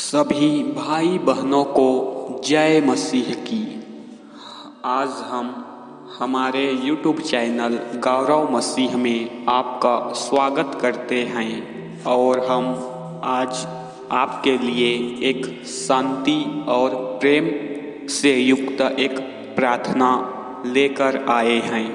सभी भाई बहनों को जय मसीह की। आज हम हमारे YouTube चैनल गौरव मसीह में आपका स्वागत करते हैं और हम आज आपके लिए एक शांति और प्रेम से युक्त एक प्रार्थना लेकर आए हैं।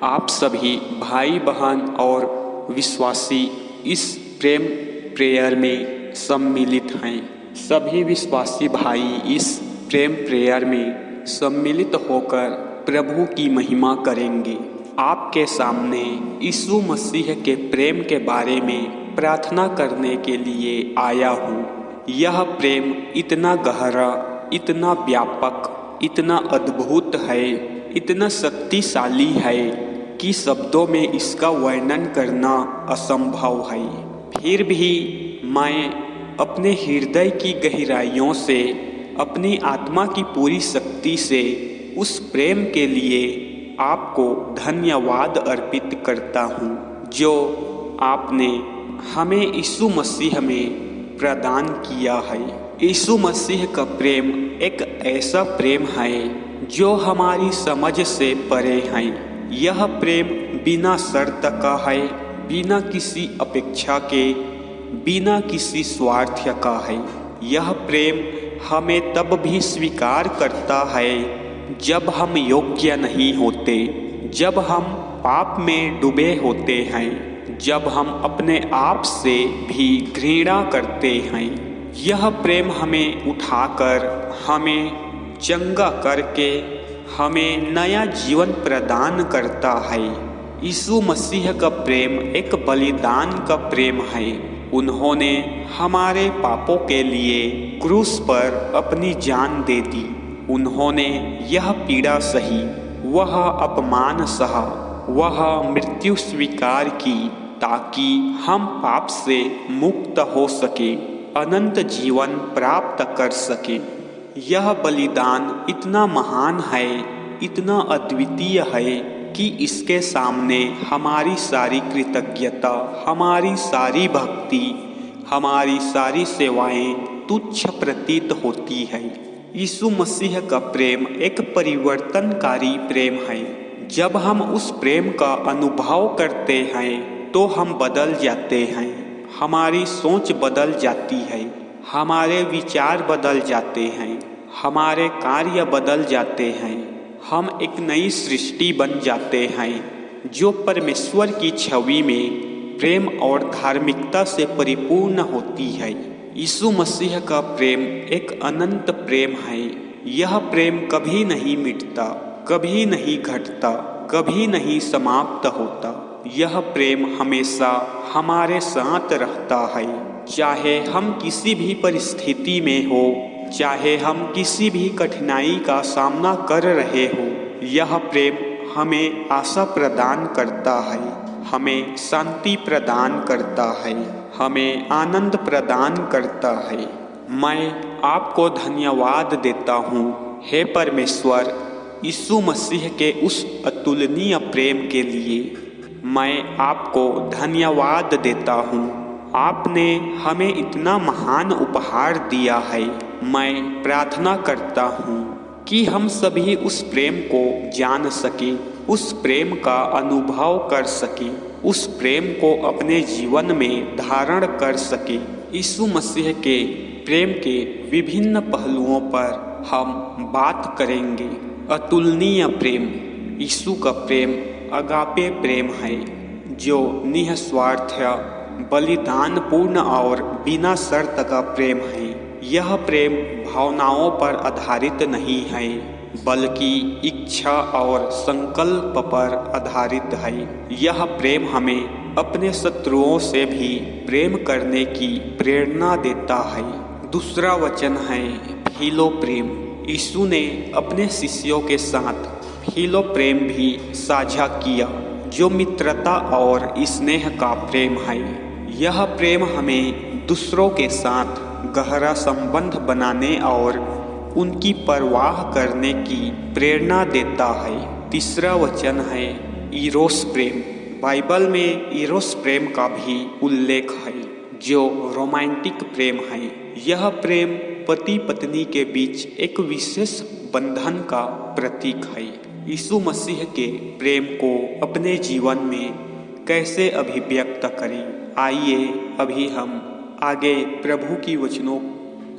आप सभी भाई बहन और विश्वासी इस प्रेम प्रेयर में सम्मिलित हैं। सभी विश्वासी भाई इस प्रेम प्रेयर में सम्मिलित होकर प्रभु की महिमा करेंगे। आपके सामने यीशु मसीह के प्रेम के बारे में प्रार्थना करने के लिए आया हूँ। यह प्रेम इतना गहरा, इतना व्यापक, इतना अद्भुत है, इतना शक्तिशाली है कि शब्दों में इसका वर्णन करना असंभव है। फिर भी मैं अपने हृदय की गहराइयों से, अपनी आत्मा की पूरी शक्ति से उस प्रेम के लिए आपको धन्यवाद अर्पित करता हूँ जो आपने हमें यीशु मसीह में प्रदान किया है। यीशु मसीह का प्रेम एक ऐसा प्रेम है जो हमारी समझ से परे है। यह प्रेम बिना शर्त का है, बिना किसी अपेक्षा के, बिना किसी स्वार्थ का है। यह प्रेम हमें तब भी स्वीकार करता है जब हम योग्य नहीं होते, जब हम पाप में डूबे होते हैं, जब हम अपने आप से भी घृणा करते हैं। यह प्रेम हमें उठाकर, हमें चंगा करके, हमें नया जीवन प्रदान करता है। यीशु मसीह का प्रेम एक बलिदान का प्रेम है। उन्होंने हमारे पापों के लिए क्रूस पर अपनी जान दे दी। उन्होंने यह पीड़ा सही, वह अपमान सहा, वह मृत्यु स्वीकार की ताकि हम पाप से मुक्त हो सके, अनंत जीवन प्राप्त कर सके। यह बलिदान इतना महान है, इतना अद्वितीय है कि इसके सामने हमारी सारी कृतज्ञता, हमारी सारी भक्ति, हमारी सारी सेवाएं तुच्छ प्रतीत होती है। यीशु मसीह का प्रेम एक परिवर्तनकारी प्रेम है। जब हम उस प्रेम का अनुभव करते हैं तो हम बदल जाते हैं। हमारी सोच बदल जाती है, हमारे विचार बदल जाते हैं, हमारे कार्य बदल जाते हैं। हम एक नई सृष्टि बन जाते हैं जो परमेश्वर की छवि में प्रेम और धार्मिकता से परिपूर्ण होती है। यीशु मसीह का प्रेम एक अनंत प्रेम है। यह प्रेम कभी नहीं मिटता, कभी नहीं घटता, कभी नहीं समाप्त होता। यह प्रेम हमेशा हमारे साथ रहता है, चाहे हम किसी भी परिस्थिति में हो, चाहे हम किसी भी कठिनाई का सामना कर रहे हो। यह प्रेम हमें आशा प्रदान करता है, हमें शांति प्रदान करता है, हमें आनंद प्रदान करता है। मैं आपको धन्यवाद देता हूँ हे परमेश्वर, यीशु मसीह के उस अतुलनीय प्रेम के लिए। मैं आपको धन्यवाद देता हूँ। आपने हमें इतना महान उपहार दिया है। मैं प्रार्थना करता हूँ कि हम सभी उस प्रेम को जान सकें, उस प्रेम का अनुभव कर सकें, उस प्रेम को अपने जीवन में धारण कर सकें। यीशु मसीह के प्रेम के विभिन्न पहलुओं पर हम बात करेंगे। अतुलनीय प्रेम, यीशु का प्रेम अगापे प्रेम है जो निस्वार्थ, बलिदान पूर्ण और बिना शर्त का प्रेम है। यह प्रेम भावनाओं पर आधारित नहीं है बल्कि इच्छा और संकल्प पर आधारित है। यह प्रेम हमें अपने शत्रुओं से भी प्रेम करने की प्रेरणा देता है। दूसरा वचन है फिलो प्रेम। यीशु ने अपने शिष्यों के साथ फिलो प्रेम भी साझा किया जो मित्रता और स्नेह का प्रेम है। यह प्रेम हमें दूसरों के साथ गहरा संबंध बनाने और उनकी परवाह करने की प्रेरणा देता है। तीसरा वचन है इरोस प्रेम। बाइबल में इरोस प्रेम का भी उल्लेख है जो रोमांटिक प्रेम है। यह प्रेम पति पत्नी के बीच एक विशेष बंधन का प्रतीक है। यीशु मसीह के प्रेम को अपने जीवन में कैसे अभिव्यक्त करें, आइए अभी हम आगे प्रभु की वचनों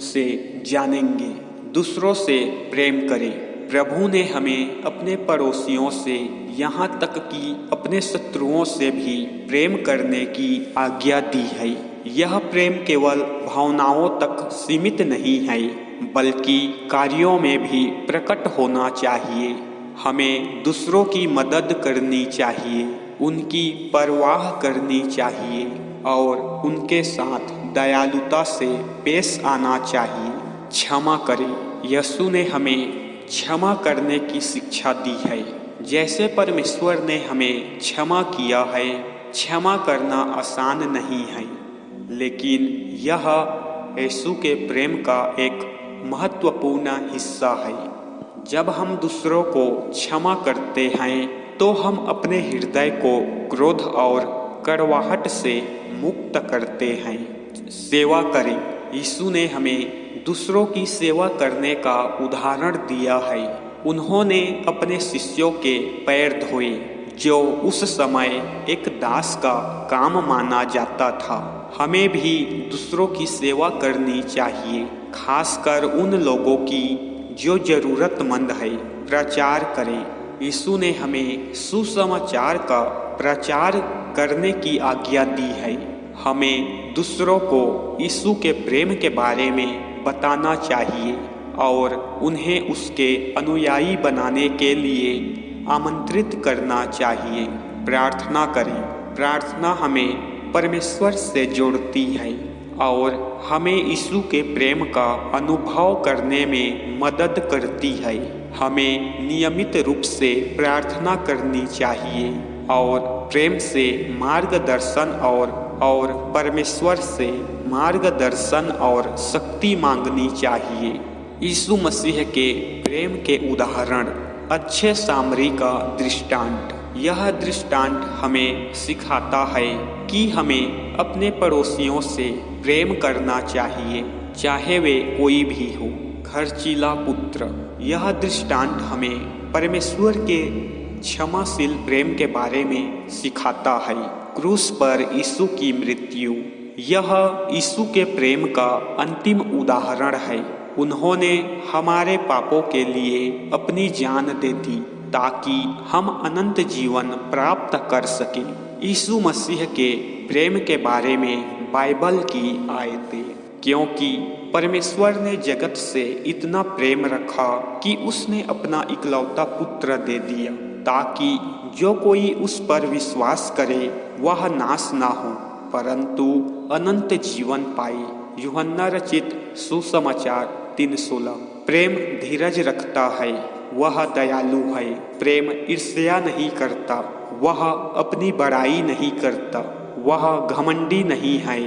से जानेंगे। दूसरों से प्रेम करें। प्रभु ने हमें अपने पड़ोसियों से यहाँ तक कि अपने शत्रुओं से भी प्रेम करने की आज्ञा दी है। यह प्रेम केवल भावनाओं तक सीमित नहीं है, बल्कि कार्यों में भी प्रकट होना चाहिए। हमें दूसरों की मदद करनी चाहिए, उनकी परवाह करनी चाहिए और उनके साथ दयालुता से पेश आना चाहिए। क्षमा करें। यीशु ने हमें क्षमा करने की शिक्षा दी है। जैसे परमेश्वर ने हमें क्षमा किया है, क्षमा करना आसान नहीं है, लेकिन यह यीशु के प्रेम का एक महत्वपूर्ण हिस्सा है। जब हम दूसरों को क्षमा करते हैं तो हम अपने हृदय को क्रोध और कड़वाहट से मुक्त करते हैं। सेवा करें। यीशु ने हमें दूसरों की सेवा करने का उदाहरण दिया है। उन्होंने अपने शिष्यों के पैर धोए, जो उस समय एक दास का काम माना जाता था। हमें भी दूसरों की सेवा करनी चाहिए, खासकर उन लोगों की जो जरूरतमंद है। प्रचार करें। यीशु ने हमें सुसमाचार का प्रचार करने की आज्ञा दी है। हमें दूसरों को यीशु के प्रेम के बारे में बताना चाहिए और उन्हें उसके अनुयायी बनाने के लिए आमंत्रित करना चाहिए। प्रार्थना करें। प्रार्थना हमें परमेश्वर से जोड़ती है और हमें यीशु के प्रेम का अनुभव करने में मदद करती है। हमें नियमित रूप से प्रार्थना करनी चाहिए और प्रेम से मार्गदर्शन और परमेश्वर से मार्गदर्शन और शक्ति मांगनी चाहिए। यीशु मसीह के प्रेम के उदाहरण। अच्छे सामरी का दृष्टांत। यह दृष्टांत हमें सिखाता है कि हमें अपने पड़ोसियों से प्रेम करना चाहिए, चाहे वे कोई भी हो। खर्चीला पुत्र। यह दृष्टांत हमें परमेश्वर के क्षमाशील प्रेम के बारे में सिखाता है। क्रूस पर यीशु की मृत्यु। यह यीशु के प्रेम का अंतिम उदाहरण है। उन्होंने हमारे पापों के लिए अपनी जान दे दी ताकि हम अनंत जीवन प्राप्त कर सकें। यीशु मसीह के प्रेम के बारे में बाइबल की आयतें। क्योंकि परमेश्वर ने जगत से इतना प्रेम रखा कि उसने अपना इकलौता पुत्र दे दिया, ताकि जो कोई उस पर विश्वास करे वह नाश ना हो, परंतु अनंत जीवन पाए। यूहन्ना रचित सुसमाचार 3:16। प्रेम धीरज रखता है, वह दयालु है। प्रेम ईर्ष्या नहीं करता, वह अपनी बड़ाई नहीं करता, वह घमंडी नहीं है,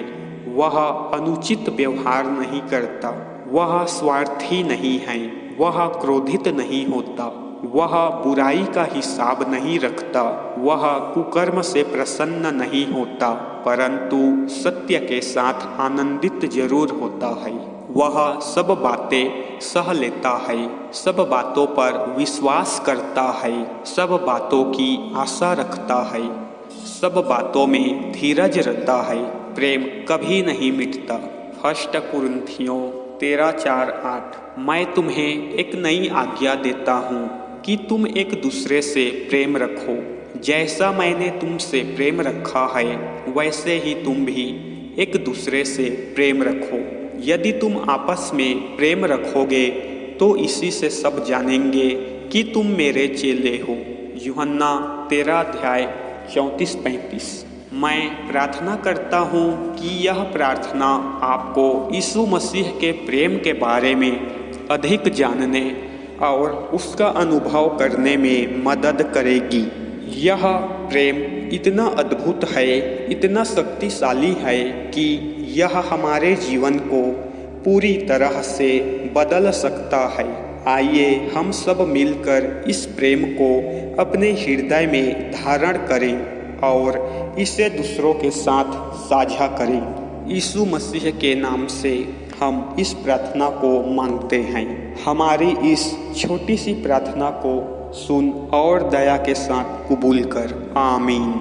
वह अनुचित व्यवहार नहीं करता, वह स्वार्थी नहीं है, वह क्रोधित नहीं होता, वह बुराई का हिसाब नहीं रखता, वह कुकर्म से प्रसन्न नहीं होता, परंतु सत्य के साथ आनंदित जरूर होता है। वह सब बातें सह लेता है, सब बातों पर विश्वास करता है, सब बातों की आशा रखता है, सब बातों में धीरज रखता है। प्रेम कभी नहीं मिटता। 1 कुरिन्थियों 13:4-8। मैं तुम्हें एक नई आज्ञा देता हूँ कि तुम एक दूसरे से प्रेम रखो। जैसा मैंने तुमसे प्रेम रखा है, वैसे ही तुम भी एक दूसरे से प्रेम रखो। यदि तुम आपस में प्रेम रखोगे तो इसी से सब जानेंगे कि तुम मेरे चेले हो। यूहन्ना 13:34-35। मैं प्रार्थना करता हूँ कि यह प्रार्थना आपको यीशु मसीह के प्रेम के बारे में अधिक जानने और उसका अनुभव करने में मदद करेगी। यह प्रेम इतना अद्भुत है, इतना शक्तिशाली है कि यह हमारे जीवन को पूरी तरह से बदल सकता है। आइए हम सब मिलकर इस प्रेम को अपने हृदय में धारण करें और इसे दूसरों के साथ साझा करें। यीशु मसीह के नाम से हम इस प्रार्थना को मांगते हैं। हमारी इस छोटी सी प्रार्थना को सुन और दया के साथ कबूल कर। आमीन।